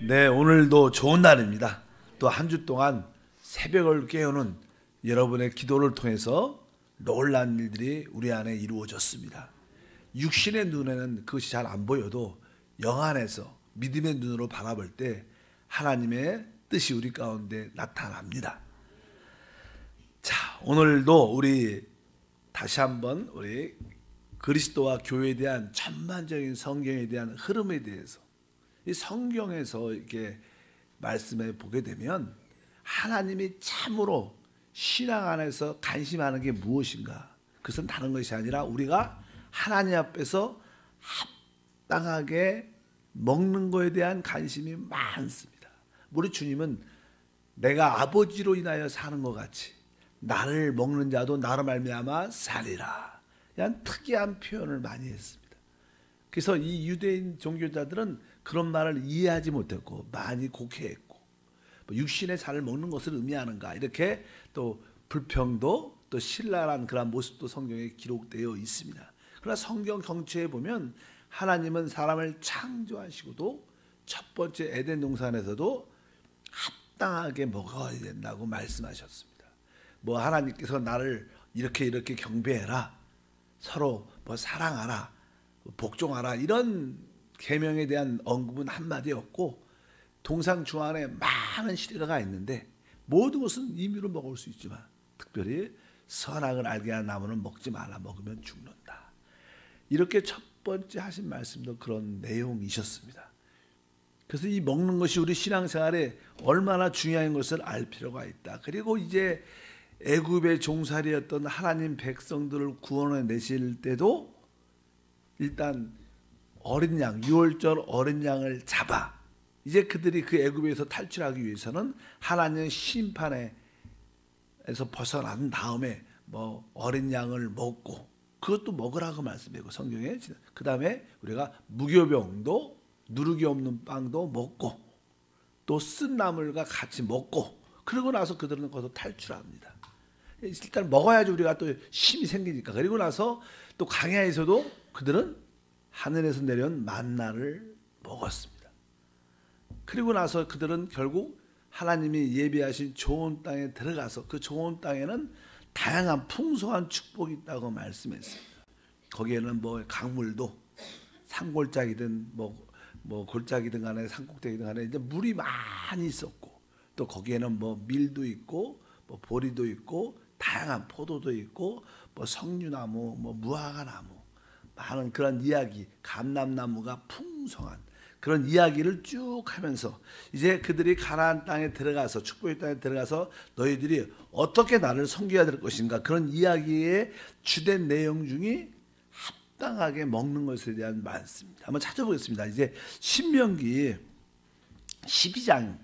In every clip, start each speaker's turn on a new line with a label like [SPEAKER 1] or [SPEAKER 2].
[SPEAKER 1] 네, 오늘도 좋은 날입니다. 또 한 주 동안 새벽을 깨우는 여러분의 기도를 통해서 놀라운 일들이 우리 안에 이루어졌습니다. 육신의 눈에는 그것이 잘 안 보여도 영 안에서 믿음의 눈으로 바라볼 때 하나님의 뜻이 우리 가운데 나타납니다. 자, 오늘도 우리 다시 한번 우리 그리스도와 교회에 대한 전반적인 성경에 대한 흐름에 대해서 이 성경에서 이렇게 말씀해 보게 되면 하나님이 참으로 신앙 안에서 관심하는 게 무엇인가? 그것은 다른 것이 아니라 우리가 하나님 앞에서 합당하게 먹는 것에 대한 관심이 많습니다. 우리 주님은 내가 아버지로 인하여 사는 것 같이 나를 먹는 자도 나로 말미암아 살리라. 이런 특이한 표현을 많이 했습니다. 그래서 이 유대인 종교자들은 그런 말을 이해하지 못했고 많이 곡해했고, 육신의 살을 먹는 것을 의미하는가 이렇게 또 불평도 또 신랄한 그런 모습도 성경에 기록되어 있습니다. 그러나 성경 경치에 보면 하나님은 사람을 창조하시고도 첫 번째 에덴 동산에서도 합당하게 먹어야 된다고 말씀하셨습니다. 뭐 하나님께서 나를 이렇게 경배해라, 서로 뭐 사랑하라, 복종하라 이런 계명에 대한 언급은 한마디 없고, 동상 중안에 많은 시리가 있는데 모든 것은 임의로 먹을 수 있지만 특별히 선악을 알게 하는 나무는 먹지 말라, 먹으면 죽는다. 이렇게 첫 번째 하신 말씀도 그런 내용이셨습니다. 그래서 이 먹는 것이 우리 신앙생활에 얼마나 중요한 것을 알 필요가 있다. 그리고 이제 애굽의 종살이였던 하나님 백성들을 구원해 내실 때도 일단 어린 양, 유월절 어린 양을 잡아 이제 그들이 그 애굽에서 탈출하기 위해서는 하나님의 심판에서 벗어난 다음에 뭐 어린 양을 먹고, 그것도 먹으라고 말씀하고 성경에, 그 다음에 우리가 무교병도 누룩이 없는 빵도 먹고 또 쓴 나물과 같이 먹고, 그러고 나서 그들은 거기서 탈출합니다. 일단 먹어야지 우리가 또 힘이 생기니까. 그리고 나서 또 광야에서도 그들은 하늘에서 내려온 만나를 먹었습니다. 그리고 나서 그들은 결국 하나님이 예비하신 좋은 땅에 들어가서 그 좋은 땅에는 다양한 풍성한 축복이 있다고 말씀했습니다. 거기에는 뭐 강물도 산골짜기든 뭐 골짜기든 간에 산꼭대기든 간에 이제 물이 많이 있었고, 또 거기에는 뭐 밀도 있고 뭐 보리도 있고 다양한 포도도 있고 뭐 석류나무, 뭐 무화과나무, 많은 그런 이야기, 감람나무가 풍성한 그런 이야기를 쭉 하면서 이제 그들이 가나안 땅에 들어가서, 축복의 땅에 들어가서 너희들이 어떻게 나를 섬겨야 될 것인가, 그런 이야기의 주된 내용 중에 합당하게 먹는 것에 대한 말씀입니다. 한번 찾아보겠습니다. 이제 신명기 12장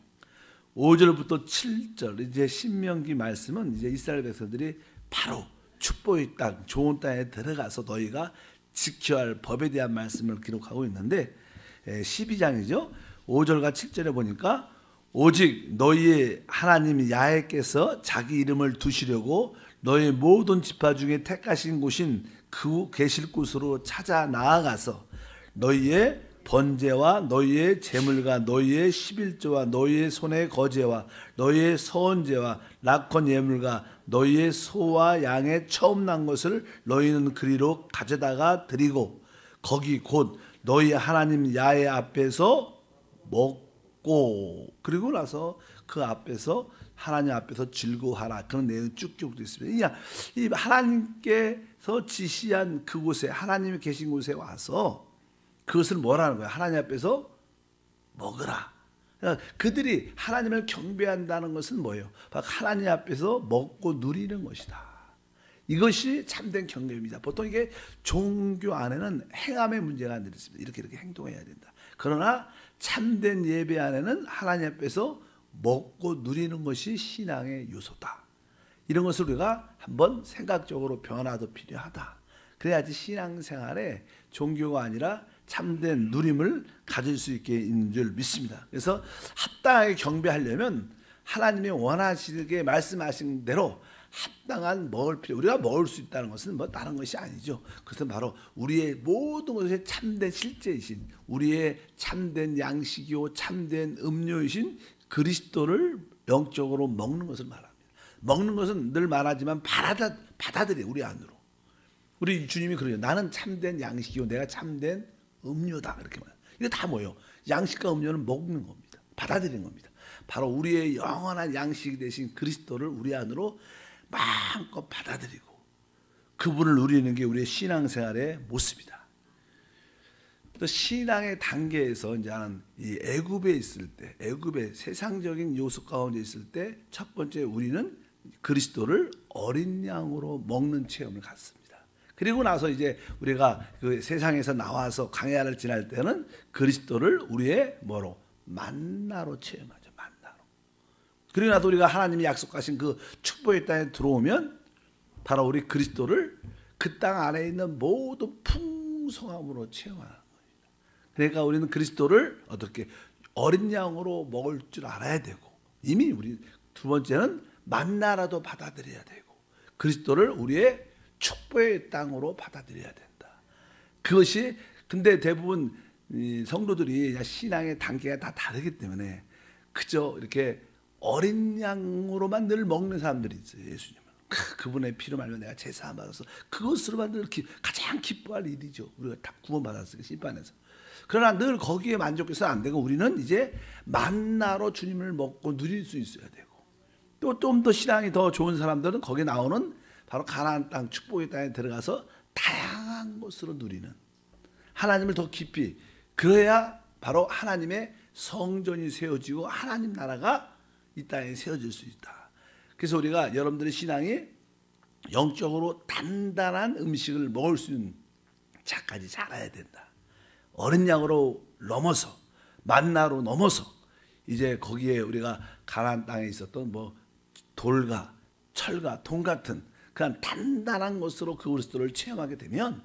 [SPEAKER 1] 5절부터 7절, 이제 신명기 말씀은 이제 이스라엘 백성들이 바로 축복의 땅, 좋은 땅에 들어가서 너희가 지켜야 할 법에 대한 말씀을 기록하고 있는데, 12장이죠. 5절과 7절에 보니까 오직 너희의 하나님 야훼께서 자기 이름을 두시려고 너희 모든 지파 중에 택하신 곳인 그 계실 곳으로 찾아 나아가서 너희의 번제와 너희의 제물과 너희의 11조와 너희의 손의 거제와 너희의 서원제와 낙헌 예물과 너희의 소와 양의 처음 난 것을 너희는 그리로 가져다가 드리고 거기 곧 너희 하나님 야훼 앞에서 먹고, 그리고 나서 그 앞에서 하나님 앞에서 즐거워하라, 그런 내용이 쭉 기록되어 있습니다. 이 하나님께서 지시한 그곳에, 하나님이 계신 곳에 와서 그것을 뭐라는 거예요? 하나님 앞에서 먹으라. 그러니까 그들이 하나님을 경배한다는 것은 뭐예요? 하나님 앞에서 먹고 누리는 것이다. 이것이 참된 경배입니다. 보통 이게 종교 안에는 행함의 문제가 늘 있습니다. 이렇게 행동해야 된다. 그러나 참된 예배 안에는 하나님 앞에서 먹고 누리는 것이 신앙의 요소다. 이런 것을 우리가 한번 생각적으로 변화도 필요하다. 그래야지 신앙생활에 종교가 아니라 참된 누림을 가질 수 있게 있는 줄 믿습니다. 그래서 합당하게 경배하려면 하나님이 원하시게 말씀하신 대로 합당한 먹을 필요, 우리가 먹을 수 있다는 것은 뭐 다른 것이 아니죠. 그것은 바로 우리의 모든 것의 참된 실제이신, 우리의 참된 양식이요 참된 음료이신 그리스도를 영적으로 먹는 것을 말합니다. 먹는 것은 늘 말하지만 받아들여 우리 안으로. 우리 주님이 그러죠. 나는 참된 양식이요 내가 참된 음료다 이렇게 말해요. 이거 다 뭐예요? 양식과 음료는 먹는 겁니다. 받아들이는 겁니다. 바로 우리의 영원한 양식이 되신 그리스도를 우리 안으로 마음껏 받아들이고 그분을 누리는 게 우리의 신앙생활의 모습이다. 또 신앙의 단계에서 이제는 이 애굽에 있을 때, 애굽의 세상적인 요소 가운데 있을 때 첫 번째 우리는 그리스도를 어린 양으로 먹는 체험을 갖습니다. 그리고 나서 이제 우리가 그 세상에서 나와서 광야를 지날 때는 그리스도를 우리의 뭐로? 만나로 체험하죠. 만나로. 그리고 나서 우리가 하나님이 약속하신 그 축복의 땅에 들어오면 바로 우리 그리스도를 그 땅 안에 있는 모든 풍성함으로 체험하는 겁니다. 그러니까 우리는 그리스도를 어떻게 어린 양으로 먹을 줄 알아야 되고 이미 우리 두 번째는 만나라도 받아들여야 되고 그리스도를 우리의 축복의 땅으로 받아들여야 된다. 그것이 근데 대부분 성도들이 신앙의 단계가 다 다르기 때문에 그저 이렇게 어린 양으로만 늘 먹는 사람들이 있어요. 예수님은 그분의 피로 말면 내가 제사함 받아서 그것으로만 늘 가장 기뻐할 일이죠. 우리가 다 구원받았으니까 심판에서. 그러나 늘 거기에 만족해서는 안 되고 우리는 이제 만나로 주님을 먹고 누릴 수 있어야 되고 또 좀 더 신앙이 더 좋은 사람들은 거기에 나오는 바로 가나안 땅 축복의 땅에 들어가서 다양한 것으로 누리는 하나님을 더 깊이 그래야 바로 하나님의 성전이 세워지고 하나님 나라가 이 땅에 세워질 수 있다. 그래서 우리가 여러분들의 신앙이 영적으로 단단한 음식을 먹을 수 있는 자까지 자라야 된다. 어린 양으로 넘어서 만나로 넘어서 이제 거기에 우리가 가나안 땅에 있었던 뭐 돌과 철과 돈 같은 그런 단단한 것으로 그 그리스도를 체험하게 되면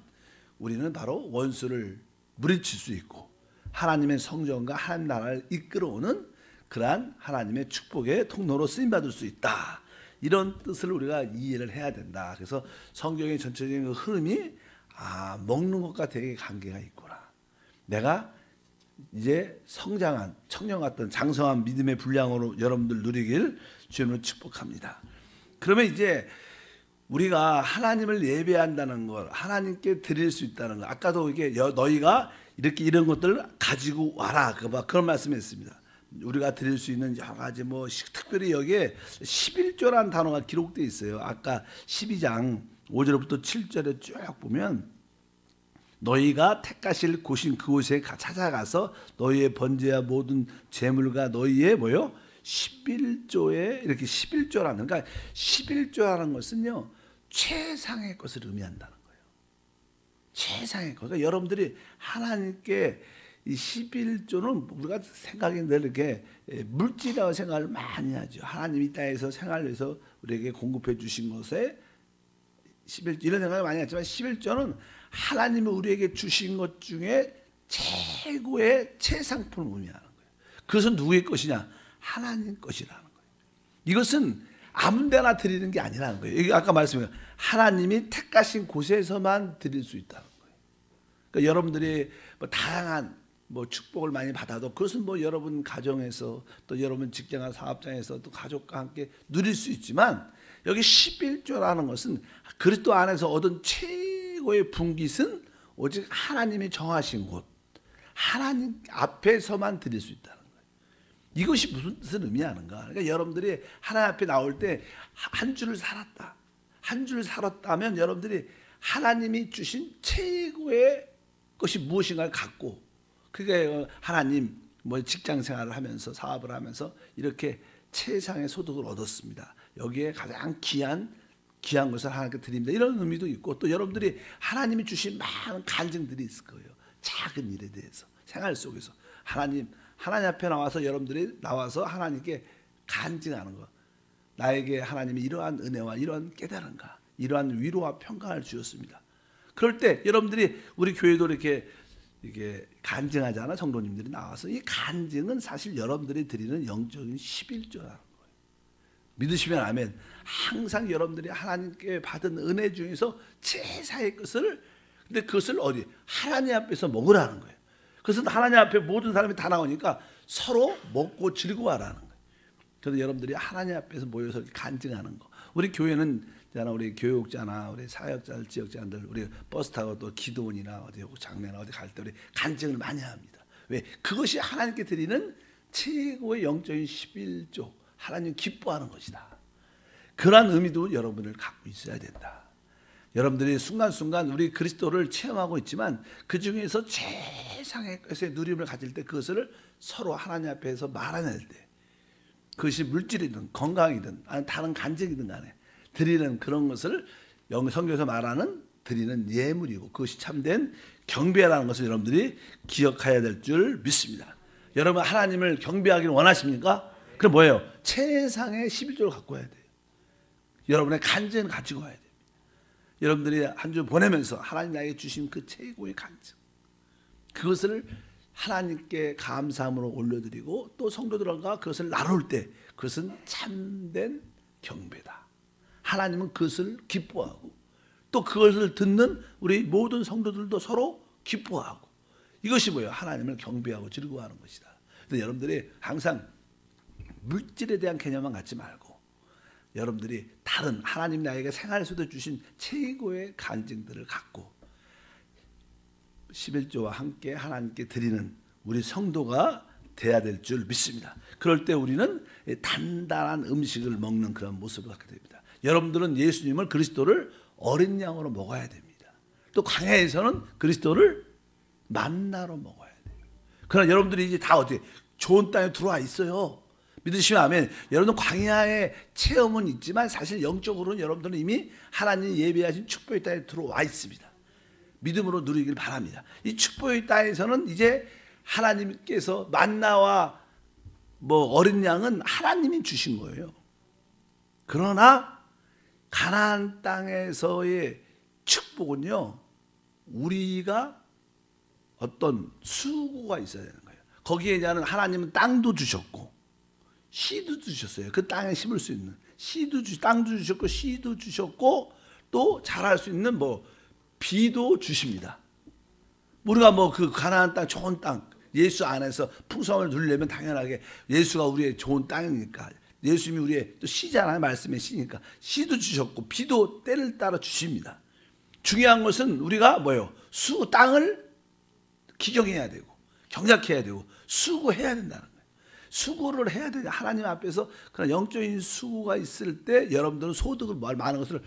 [SPEAKER 1] 우리는 바로 원수를 물리칠 수 있고 하나님의 성전과 하나님 나라를 이끌어오는 그러한 하나님의 축복의 통로로 쓰임받을 수 있다. 이런 뜻을 우리가 이해를 해야 된다. 그래서 성경의 전체적인 그 흐름이 먹는 것과 되게 관계가 있구나. 내가 이제 성장한 청년 같은 장성한 믿음의 분량으로 여러분들 누리길 주님으로 축복합니다. 그러면 이제 우리가 하나님을 예배한다는 걸 하나님께 드릴 수 있다는 거 아까도 이게 너희가 이렇게 이런 것들을 가지고 와라 그런 말씀했습니다. 우리가 드릴 수 있는 여러 가지 뭐 특별히 여기에 11조라는 단어가 기록되어 있어요. 아까 12장 5절부터 7절에 쭉 보면 너희가 택하실 곳인 그곳에 찾아가서 너희의 번제와 모든 재물과 너희의 뭐요? 11조에 이렇게 11조라는 그러니까 11조라는 것은요 최상의 것을 의미한다는 거예요. 최상의 것. 그러니까 여러분들이 하나님께 이 11조는 우리가 생각이 늘 이렇게 물질이라고 생각을 많이 하죠. 하나님이 이 땅에서 생활해서 우리에게 공급해 주신 것에 11조 이런 생각을 많이 하지만 11조는 하나님이 우리에게 주신 것 중에 최고의 최상품을 의미하는 거예요. 그것은 누구의 것이냐? 하나님 것이라는 거예요. 이것은 아무 데나 드리는 게 아니라는 거예요. 이게 아까 말씀드린 하나님이 택하신 곳에서만 드릴 수 있다는 거예요. 그러니까 여러분들이 뭐 다양한 뭐 축복을 많이 받아도 그것은 뭐 여러분 가정에서 또 여러분 직장과 사업장에서 또 가족과 함께 누릴 수 있지만 여기 11조라는 것은 그리스도 안에서 얻은 최고의 분깃은 오직 하나님이 정하신 곳 하나님 앞에서만 드릴 수 있다는 거예요. 이것이 무슨 의미하는가? 그러니까 여러분들이 하나님 앞에 나올 때 한 주를 살았다. 한 주를 살았다면 여러분들이 하나님이 주신 최고의 것이 무엇인가를 갖고 그게 하나님 뭐 직장 생활을 하면서 사업을 하면서 이렇게 최상의 소득을 얻었습니다. 여기에 가장 귀한 것을 하나님께 드립니다. 이런 의미도 있고 또 여러분들이 하나님이 주신 많은 간증들이 있을 거예요. 작은 일에 대해서 생활 속에서 하나님 앞에 나와서 여러분들이 나와서 하나님께 간증하는 거. 나에게 하나님이 이러한 은혜와 이러한 깨달음과 이러한 위로와 평강을 주셨습니다. 그럴 때 여러분들이 우리 교회도 이렇게 간증하잖아. 성도님들이 나와서 이 간증은 사실 여러분들이 드리는 영적인 11조라는 거예요. 믿으시면 아멘. 항상 여러분들이 하나님께 받은 은혜 중에서 제사의 것을, 근데 그것을 어디? 하나님 앞에서 먹으라는 거예요. 그것은 하나님 앞에 모든 사람이 다 나오니까 서로 먹고 즐거워하라는 거예요. 그래서 여러분들이 하나님 앞에서 모여서 간증하는 거. 우리 교회는 우리 교육자나 우리 사역자들, 지역자들, 우리 버스 타고 또 기도원이나 어디 장례나 어디 갈 때 우리 간증을 많이 합니다. 왜? 그것이 하나님께 드리는 최고의 영적인 11조, 하나님 기뻐하는 것이다. 그러한 의미도 여러분을 갖고 있어야 된다. 여러분들이 순간순간 우리 그리스도를 체험하고 있지만 그 중에서 최상의 것의 누림을 가질 때 그것을 서로 하나님 앞에서 말해낼 때, 그것이 물질이든 건강이든 아니면 다른 간증이든 간에 드리는 그런 것을 성경에서 말하는 드리는 예물이고, 그것이 참된 경배라는 것을 여러분들이 기억해야 될 줄 믿습니다. 여러분 하나님을 경배하기를 원하십니까? 그럼 뭐예요? 최상의 11조를 갖고 와야 돼요. 여러분의 간증을 가지고 와야 돼요. 여러분들이 한 주 보내면서 하나님 나에게 주신 그 최고의 간증, 그것을 하나님께 감사함으로 올려드리고 또 성도들과 그것을 나눌 때 그것은 참된 경배다. 하나님은 그것을 기뻐하고 또 그것을 듣는 우리 모든 성도들도 서로 기뻐하고, 이것이 뭐예요? 하나님을 경배하고 즐거워하는 것이다. 그래서 여러분들이 항상 물질에 대한 개념만 갖지 말고 여러분들이 다른 하나님 나에게 생활에서도 주신 최고의 간증들을 갖고 11조와 함께 하나님께 드리는 우리 성도가 돼야 될 줄 믿습니다. 그럴 때 우리는 단단한 음식을 먹는 그런 모습을 갖게 됩니다. 여러분들은 예수님을, 그리스도를 어린 양으로 먹어야 됩니다. 또 광야에서는 그리스도를 만나로 먹어야 돼요. 그러나 여러분들이 이제 다 어디 좋은 땅에 들어와 있어요. 믿으시면 아멘. 여러분 광야의 체험은 있지만 사실 영적으로는 여러분들은 이미 하나님 예배하신 축복의 땅에 들어와 있습니다. 믿음으로 누리길 바랍니다. 이 축복의 땅에서는 이제 하나님께서 만나와 어린 양은 하나님이 주신 거예요. 그러나 가나안 땅에서의 축복은요, 우리가 어떤 수고가 있어야 되는 거예요. 거기에 대한 하나님은 땅도 주셨고 씨도 주셨어요. 그 땅에 심을 수 있는 땅도 주셨고 씨도 주셨고 또 자랄 수 있는 비도 주십니다. 우리가 그 가나안 땅, 좋은 땅, 예수 안에서 풍성을 누리려면 당연하게 예수가 우리의 좋은 땅이니까, 예수님이 우리의 또 씨잖아요. 말씀의 씨니까 씨도 주셨고 비도 때를 따라 주십니다. 중요한 것은 우리가 땅을 기경해야 되고 경작해야 되고 수고해야 된다는 거예요. 수고를 해야 되냐. 하나님 앞에서 그런 영적인 수고가 있을 때 여러분들은 소득을 많은 것을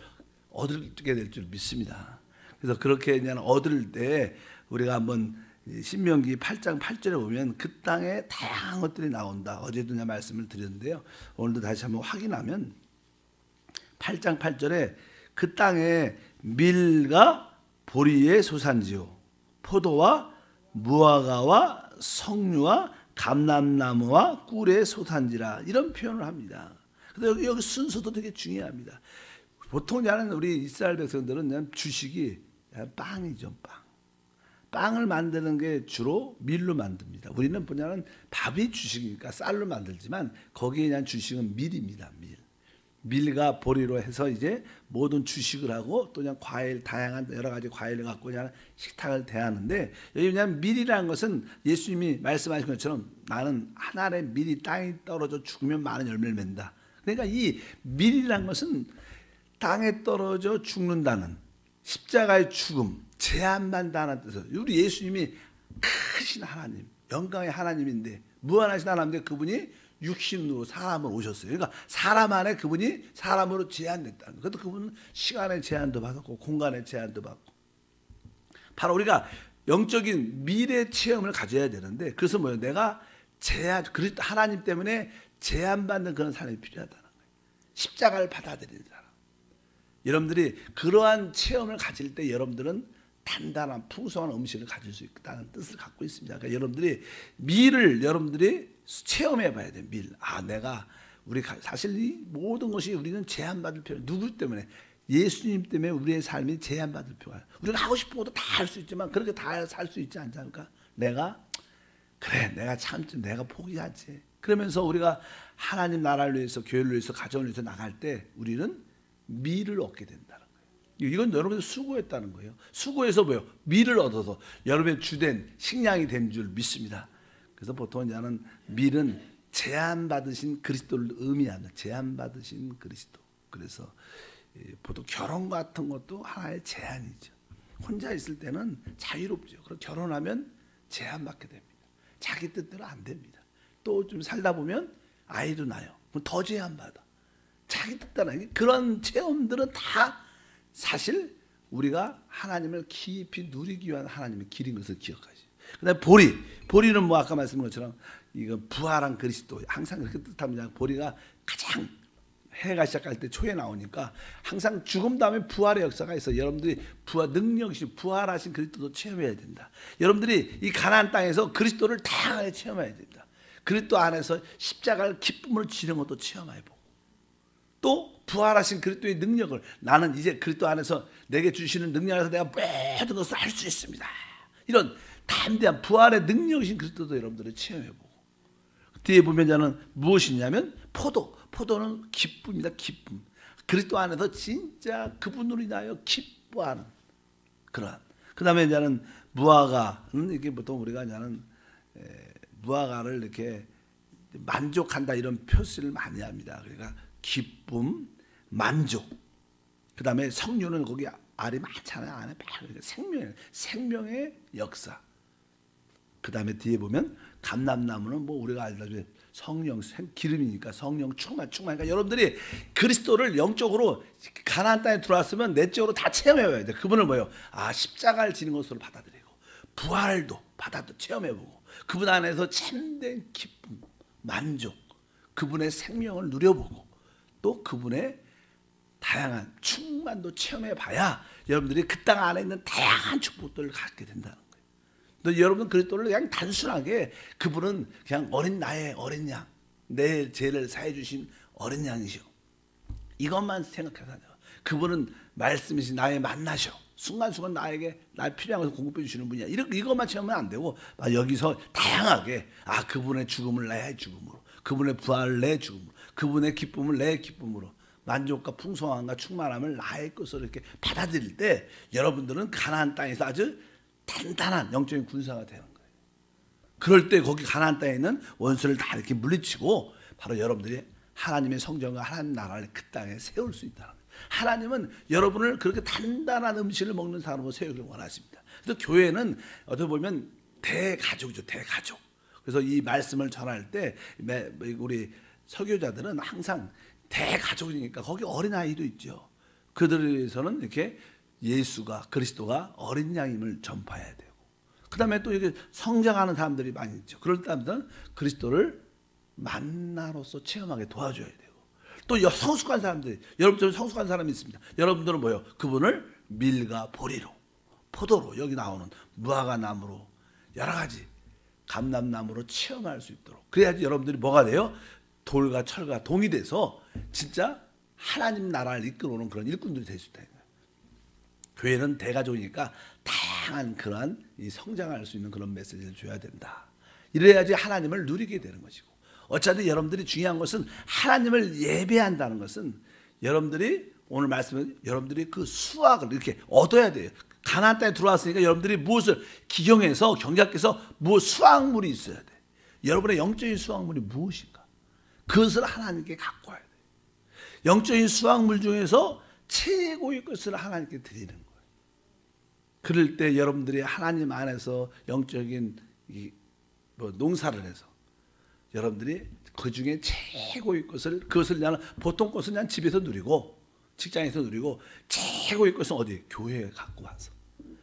[SPEAKER 1] 얻게 될 줄 믿습니다. 그래서 그렇게 그냥 얻을 때 우리가 한번 신명기 8장 8절에 보면 그 땅에 다양한 것들이 나온다. 어제도 말씀을 드렸는데요. 오늘도 다시 한번 확인하면 8장 8절에 그 땅에 밀과 보리의 소산지요, 포도와 무화과와 석류와 감람나무와 꿀의 소산지라, 이런 표현을 합니다. 그런데 여기 순서도 되게 중요합니다. 보통 우리 이스라엘 백성들은 그냥 주식이 빵이죠, 빵. 빵을 만드는 게 주로 밀로 만듭니다. 우리는 뭐냐면 밥이 주식이니까 쌀로 만들지만 거기에 대한 주식은 밀입니다. 밀과 보리로 해서 이제 모든 주식을 하고 또 그냥 과일, 다양한 여러 가지 과일을 갖고 그냥 식탁을 대하는데, 여기 그냥 밀이라는 것은 예수님이 말씀하신 것처럼 나는 한 알의 밀이 땅에 떨어져 죽으면 많은 열매를 맺는다. 그러니까 이 밀이라는 것은 땅에 떨어져 죽는다는 십자가의 죽음, 제한받는다는 뜻이에요. 우리 예수님이 크신 하나님, 영광의 하나님인데, 무한하신 하나님인데 그분이 육신으로 사람으로 오셨어요. 그러니까 사람 안에 그분이 사람으로 제한됐다는 거예요. 그래도 그분은 시간의 제한도 받았고 공간의 제한도 받고, 바로 우리가 영적인 미래 체험을 가져야 되는데, 그래서 뭐예요? 내가 하나님 때문에 제한받는 그런 사람이 필요하다는 거예요. 십자가를 받아들이는 사람. 여러분들이 그러한 체험을 가질 때 여러분들은 단단한 풍성한 음식을 가질 수 있다는 뜻을 갖고 있습니다. 그러니까 여러분들이 밀을 여러분들이 체험해 봐야 돼요. 사실 이 모든 것이 우리는 제한받을 필요, 누구 때문에? 예수님 때문에 우리의 삶이 제한받을 필요가. 우리가 하고 싶은 것도 다 할 수 있지만 그렇게 다 살 수 있지 않습니까? 내가 포기하지. 그러면서 우리가 하나님 나라를 위해서, 교회를 위해서, 가정을 위해서 나갈 때 우리는 미를 얻게 된다는 거예요. 이건 여러분들 수고했다는 거예요. 수고해서 뭐예요? 미를 얻어서 여러분의 주된 식량이 된 줄 믿습니다. 그래서 보통 나는 밀은 제한받으신 그리스도를 의미하는, 제한받으신 그리스도. 그래서 보통 결혼 같은 것도 하나의 제한이죠. 혼자 있을 때는 자유롭죠. 그리고 결혼하면 제한받게 됩니다. 자기 뜻대로 안 됩니다. 또 좀 살다 보면 아이도 나요. 그럼 더 제한받아. 자기 뜻대로. 그런 체험들은 다 사실 우리가 하나님을 깊이 누리기 위한 하나님의 길인 것을 기억하시죠. 그다음에 보리는 뭐 아까 말씀드린 것처럼 이거 부활한 그리스도, 항상 그렇게 뜻합니다. 보리가 가장 해가 시작할 때 초에 나오니까 항상 죽음 다음에 부활의 역사가 있어. 여러분들이 능력이신 부활하신 그리스도도 체험해야 된다. 여러분들이 이 가나안 땅에서 그리스도를 다양하게 체험해야 된다. 그리스도 안에서 십자가의 기쁨을 지는 것도 체험해보고, 또 부활하신 그리스도의 능력을, 나는 이제 그리스도 안에서 내게 주시는 능력 안에서 내가 모든 것을 할 수 있습니다. 이런 담대한 부활의 능력이신 그리스도도 여러분들이 체험해보고, 뒤에 보면 저는 무엇이냐면 포도는 기쁨이다. 기쁨. 그리스도 안에서 진짜 그분으로 인하여 기뻐하는 그러한. 그 다음에 저는 무화과는 이게 보통 우리가 저는 무화과를 이렇게 만족한다 이런 표시를 많이 합니다. 그러니까 기쁨, 만족. 그 다음에 석류는 거기 알이 많잖아요. 안에 생명의 역사. 그 다음에 뒤에 보면 감람나무는 뭐 우리가 알다시피 성령, 기름이니까 성령 충만. 그러니까 여러분들이 그리스도를 영적으로 가나안 땅에 들어왔으면 내적으로 다 체험해봐야 돼. 그분을 뭐예요? 십자가를 지는 것으로 받아들이고, 부활도 체험해보고, 그분 안에서 참된 기쁨, 만족, 그분의 생명을 누려보고, 또 그분의 다양한 충만도 체험해봐야 여러분들이 그 땅 안에 있는 다양한 축복들을 갖게 된다는 거예요. 또 여러분 그리스도를 그냥 단순하게 그분은 그냥 나의 어린 양, 내 죄를 사해 주신 어린 양이시오, 이것만 생각해서 그분은 말씀이신 나의 만나셔, 순간순간 날 필요한 것을 공급해 주시는 분이야, 이것만 체험하면 안 되고, 여기서 다양하게 그분의 죽음을 내 죽음으로, 그분의 부활을 내 죽음으로, 그분의 기쁨을 내 기쁨으로, 만족과 풍성함과 충만함을 나의 것으로 이렇게 받아들일 때 여러분들은 가나안 땅에서 아주 단단한 영적인 군사가 되는 거예요. 그럴 때 거기 가나안 땅에 있는 원수를 다 이렇게 물리치고 바로 여러분들이 하나님의 성전과 하나님 나라를 그 땅에 세울 수 있다는 거예요. 하나님은 여러분을 그렇게 단단한 음식을 먹는 사람으로 세우기를 원하십니다. 그래서 교회는 어떻게 보면 대가족이죠. 대가족. 그래서 이 말씀을 전할 때 우리 설교자들은 항상 대가족이니까 거기 어린아이도 있죠. 그들에 의해서는 이렇게 예수가, 그리스도가 어린 양임을 전파해야 되고, 그 다음에 또 이렇게 성장하는 사람들이 많이 있죠. 그럴 때는 그리스도를 만나로서 체험하게 도와줘야 되고, 또 성숙한 사람들이, 여러분들은 성숙한 사람이 있습니다. 여러분들은 뭐예요? 그분을 밀과 보리로, 포도로, 여기 나오는 무화과 나무로, 여러 가지 감람나무로 체험할 수 있도록, 그래야지 여러분들이 뭐가 돼요? 돌과 철과 동이 돼서 진짜 하나님 나라를 이끌어오는 그런 일꾼들이 될 수 있다. 교회는 대가족이니까 다양한 그러한 성장할 수 있는 그런 메시지를 줘야 된다. 이래야지 하나님을 누리게 되는 것이고, 어차피 여러분들이 중요한 것은 하나님을 예배한다는 것은 여러분들이 오늘 말씀은 여러분들이 그 수확을 이렇게 얻어야 돼요. 가나안 땅에 들어왔으니까 여러분들이 무엇을 기경해서 경작해서 수확물이 있어야 돼. 여러분의 영적인 수확물이 무엇인가? 그것을 하나님께 갖고 와야 돼요. 영적인 수확물 중에서 최고의 것을 하나님께 드리는 거예요. 그럴 때 여러분들이 하나님 안에서 영적인 농사를 해서 여러분들이 그 중에 최고의 그것을 그냥 보통 것은 그냥 집에서 누리고 직장에서 누리고, 최고의 것은 어디? 교회에 갖고 와서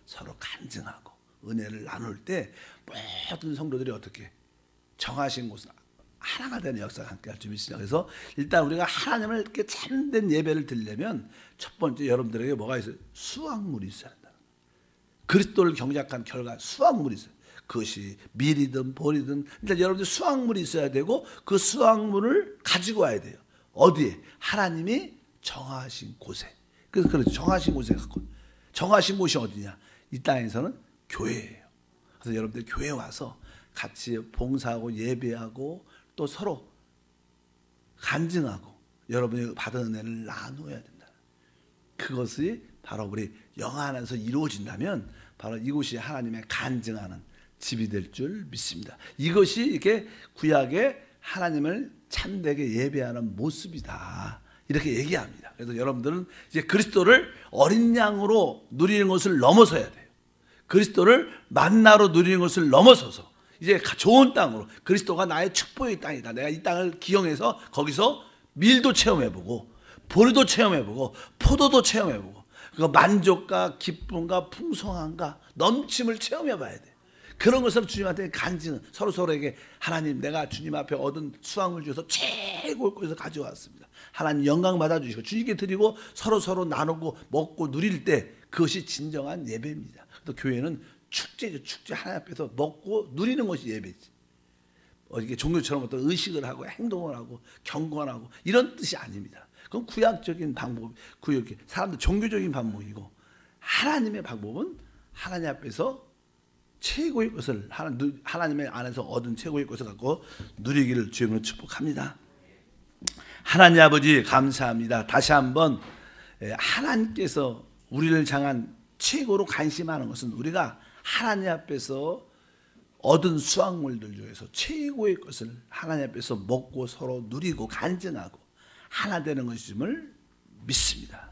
[SPEAKER 1] 서로 간증하고 은혜를 나눌 때 모든 성도들이 어떻게 정하신 곳은 하나가 되는 역사가 함께 할 줄 믿습니다. 그래서 일단 우리가 하나님을 이렇게 참된 예배를 드리려면 첫 번째 여러분들에게 뭐가 있어요? 수확물이 있어야 한다. 그리스도를 경작한 결과 수확물이 있어요. 그것이 밀이든 보리든 일단 여러분들 수확물이 있어야 되고, 그 수확물을 가지고 와야 돼요. 어디에? 하나님이 정하신 곳에. 그래서 그렇죠. 정하신 곳에 갖고. 정하신 곳이 어디냐? 이 땅에서는 교회예요. 그래서 여러분들 교회 와서 같이 봉사하고 예배하고, 또 서로 간증하고 여러분이 받은 은혜를 나누어야 된다. 그것이 바로 우리 영화 안에서 이루어진다면 바로 이곳이 하나님의 간증하는 집이 될 줄 믿습니다. 이것이 이렇게 구약의 하나님을 참되게 예배하는 모습이다. 이렇게 얘기합니다. 그래서 여러분들은 이제 그리스도를 어린 양으로 누리는 것을 넘어서야 돼요. 그리스도를 만나로 누리는 것을 넘어서서 이제 좋은 땅으로, 그리스도가 나의 축복의 땅이다. 내가 이 땅을 기용해서 거기서 밀도 체험해보고 보리도 체험해보고 포도도 체험해보고 그 만족과 기쁨과 풍성함과 넘침을 체험해봐야 돼. 그런 것을 주님한테 간증, 서로에게 하나님, 내가 주님 앞에 얻은 수확물 중에서 최고의 것을 가져왔습니다. 하나님 영광 받아주시고 주님께 드리고 서로 나누고 먹고 누릴 때 그것이 진정한 예배입니다. 또 교회는 축제죠. 축제. 하나님 앞에서 먹고 누리는 것이 예배지. 이게 종교처럼 어떤 의식을 하고 행동을 하고 경건하고 이런 뜻이 아닙니다. 그건 구약적인 방법, 사람들 종교적인 방법이고, 하나님의 방법은 하나님 앞에서 최고의 것을, 하나님의 안에서 얻은 최고의 것을 갖고 누리기를 주님으로 축복합니다. 하나님 아버지 감사합니다. 다시 한번 하나님께서 우리를 향한 최고로 관심하는 것은 우리가 하나님 앞에서 얻은 수확물들 중에서 최고의 것을 하나님 앞에서 먹고 서로 누리고 간증하고 하나 되는 것임을 믿습니다.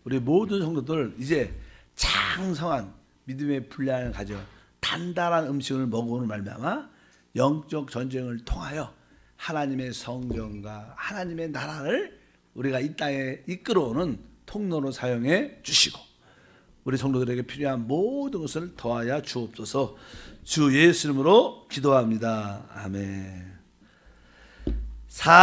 [SPEAKER 1] 우리 모든 성도들 이제 장성한 믿음의 분량을 가져 단단한 음식을 먹음으로 말미암아 영적 전쟁을 통하여 하나님의 성전과 하나님의 나라를 우리가 이 땅에 이끌어오는 통로로 사용해 주시고 우리 성도들에게 필요한 모든 것을 더하여 주옵소서. 주 예수 이름으로 기도합니다. 아멘.